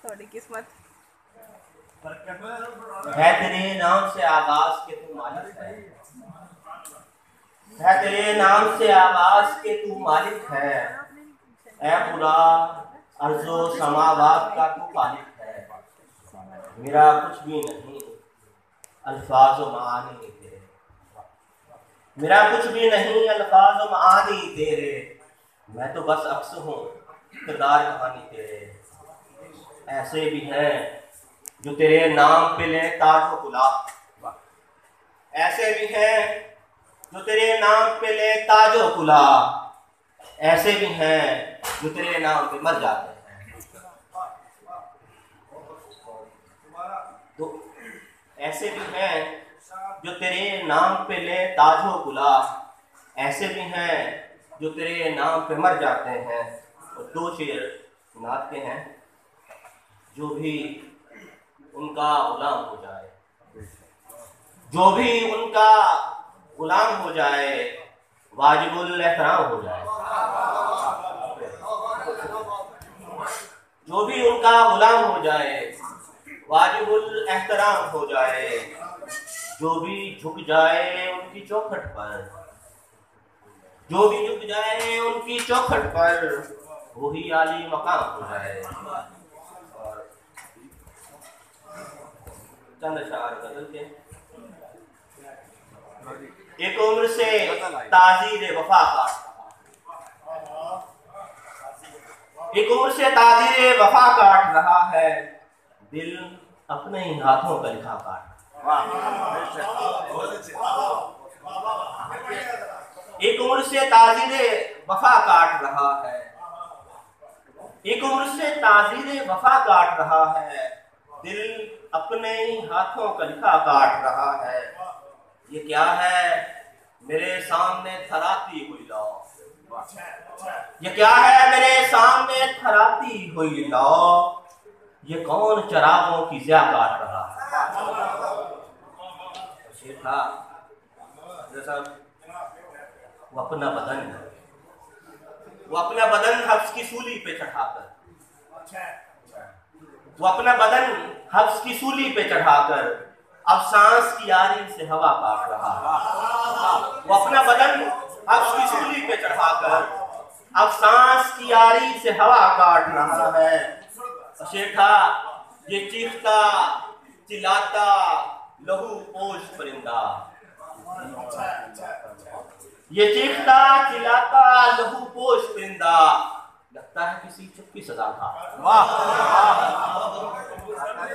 थोड़ी किस्मत है तेरे नाम से आगाज के तू मालिक है तेरे नाम से आगाज के तू मालिक है। ऐ खुदा अर्ज़ो समावात का तू खालिक है। मेरा कुछ भी नहीं अल्फाज व मानी तेरे, मेरा कुछ भी नहीं अल्फाज व मानी तेरे। मैं तो बस अक्स हूँ किरदार कहानी तेरे। ऐसे भी हैं जो तेरे नाम पे ले ताज व गुलाब, ऐसे भी हैं जो तेरे नाम पे ले ताज व गुलाब, ऐसे भी हैं जो तेरे नाम पे मर जाते हैं। तो ऐसे भी हैं जो तेरे नाम पे ले ताज व गुलाब, ऐसे भी हैं जो तेरे नाम पे मर जाते हैं। और दो शेर सुनाते हैं। जो भी उनका गुलाम हो जाए, जो भी उनका गुलाम हो जाए, वाजिबुल एहतराम हो जाए। जो भी उनका गुलाम हो जाए, वाजिबुल एहतराम हो जाए। जो भी झुक जाए उनकी चौखट पर, जो भी झुक जाए उनकी चौखट पर, वही आली मकाम हो जाए। और चंद अशआर गजल के। एक उम्र से ताजीर वफा का, एक उम्र से ताजीर वफा काट रहा है, दिल अपने ही हाथों का लिखा काट। एक उम्र से ताजीर वफा काट रहा है, एक उम्र से ताजीर वफा काट रहा है, दिल अपने ही हाथों का लिखा काट रहा है। ये क्या है मेरे सामने थराती हुई लौ, ये क्या है मेरे सामने थराती हुई लौ, ये कौन चरागों की ज़िया काट रहा है। शेर था जैसा वो अपना बदन, वो अपना बदन हफ्स की सूली पे चढ़ाकर, वो अपना बदन हफ्स की सूली पे चढ़ाकर अब सांस की यारी से हवा काट रहा है। वो अपना बदन हफ्स की सूली पे चढ़ाकर अब सांस की यारी से हवा काट रहा है। शेठा ये चीखता चिल्लाता लहू पोश परिंदा, ये चीखता चिल्लाता लहू पोश परिंदा, लगता है किसी चुप की सजा था।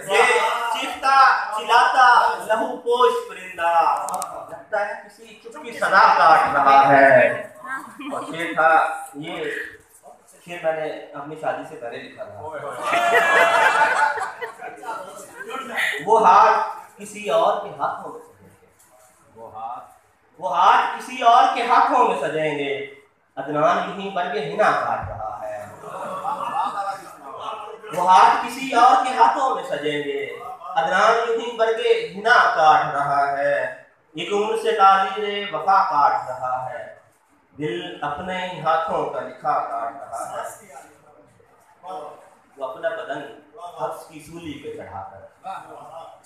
ये चीखता चिल्लाता लहू पोश परिंदा, लगता है किसी चुप की सजा काट रहा है। और शेर था, ये शेर मैंने अपनी शादी से पहले लिखा था। वो हाथ किसी और के हाथों में सजेंगे, वो हाथ किसी और के हाथों में सजेंगे, अदनान यहीं बरगे हिना काट रहा है। वो हाथ किसी और के हाथों में सजेंगे, अदनान यहीं बरगे हिना काट रहा है। एक उम्र से ताजीर वफा काट रहा है, दिल अपने ही हाथों का लिखा काट रहा है। वो अपना बदन हफ्स की सूली पे चढ़ाकर,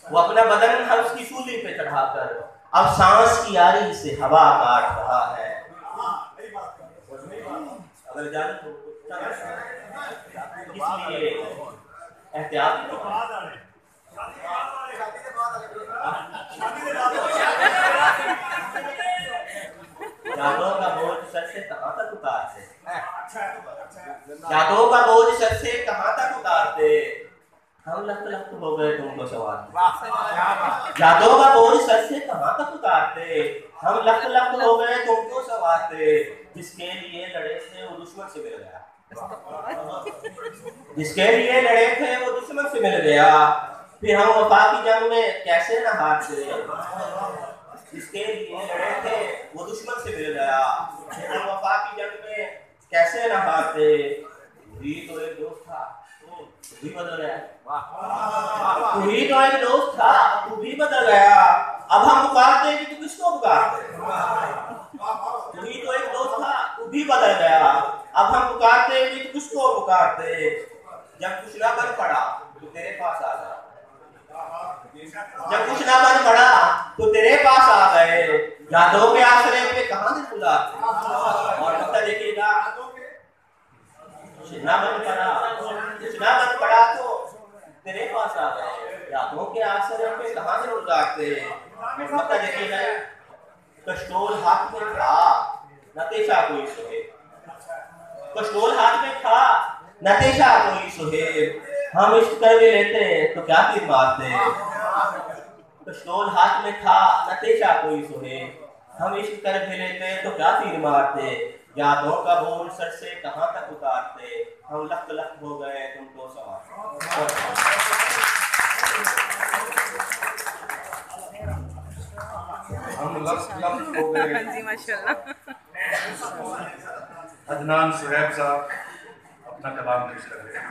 वो अपना बदन हफ्स की सूली पे चढ़ाकर अब सांस की यारी से हवा काट रहा है। अगर जाने तो इसलिए एहतियात यादों का बोझ सर से कहां तक उतारते, यादों का बोझ सर से कहां तक उतारते, हम लख लख हो गए तुमको सवारते। यादों का बोझ सर से कहां तक उतारते, हम लख लख हो गए तुमको सवारते। जिसके लिए लड़े थे वो दुश्मन से मिल गया, जिसके लिए लड़े थे वो दुश्मन से मिल गया, फिर हम वफा की जंग में कैसे न हारते। जिसके लिए लड़े थे वो दुश्मन से मिल गया, फिर हम वफा की जंग में कैसे न हारते। भी तो एक दोस्त था तू भी बदल गया, तू ही तो एक दोस्त था तू भी बदल गया, अब हम पुकारते कि तू किसको पुकारते। तू ही तो एक दोस्त था तू भी बदल गया, अब हम पुकारते कि तू किसको पुकारते। जब कुछ ना कर पड़ा तेरे पास आ गए। जब कुछ ना बन पड़ा तो तेरे पास आ गए। यादों के आश्रय पे कहां से बुलाते। और मतलब देखिएगा, कुछ ना बन पड़ा तो तेरे पास आ गए। यादों के आश्रय पे कहां से बुलाते। मतलब देखिएगा, कस्टोल हाथ में था नतेशा कोई सोहे। कस्टोल हाथ में था नतेशा कोई सोहे। हम इश्क कर भी लेते तो क्या तीर मारते। कस्टोल हाथ में था नतेशा कोई सोहे। हम इश्क कर भी लेते तो क्या तीर मारते। यादों का बोल सर से कहां तक उतारते। हम लख लख हो गए तुम तो सवार। हम लख लख हो गए। जी माशाल्लाह। अदनान सुहैब साहब अपना कलाम पेश कर रहे हैं।